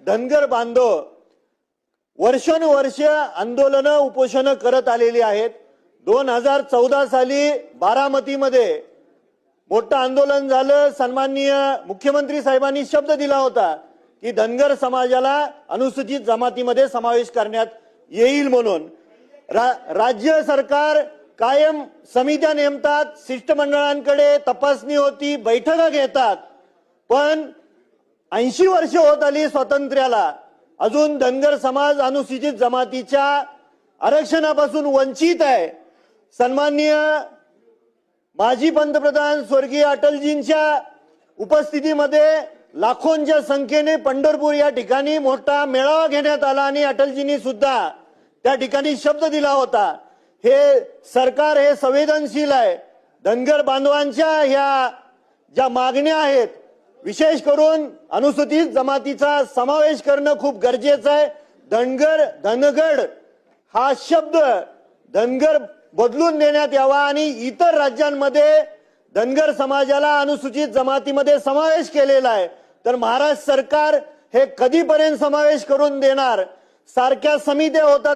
धनगर बांधव वर्षानुवर्ष आंदोलन उपोषण करत आलेली आहेत। 2014 साली बारामतीमध्ये मोठं आंदोलन झालं। सन्माननीय मुख्यमंत्री साहेबांनी शब्द दिला होता की धनगर समाजाला अनुसूचित जमातीमध्ये समावेश करण्यात येईल म्हणून। राज्य सरकार कायम समित्या नेमतात, शिष्टमंडळांकडे तपासणी होती, बैठका घेतात, पण 80 वर्ष होत आली स्वातंत्र्याला, अजून धनगर समाज अनुसूचित जमातीच्या आरक्षणापासून वंचित आहे। सन्माननीय माजी पंतप्रधान स्वर्गीय अटलजींच्या उपस्थितीमध्ये लाखोंच्या संख्येने पंढरपूर या ठिकाणी मोठा मेळावा घेण्यात आला आणि अटलजींनी सुद्धा त्या ठिकाणी शब्द दिला होता। हे सरकार हे संवेदनशील आहे। धनगर बांधवांच्या ह्या ज्या मागण्या आहेत, विशेष करून अनुसूचित जमातीचा समावेश करणं खूप गरजेचं आहे। धनगड हा शब्द धनगर बदलून देण्यात यावा आणि इतर राज्यांमध्ये धनगर समाजाला अनुसूचित जमातीमध्ये समावेश केलेला आहे, तर महाराष्ट्र सरकार हे कधीपर्यंत समावेश करून देणार? सारख्या समित्या होतात।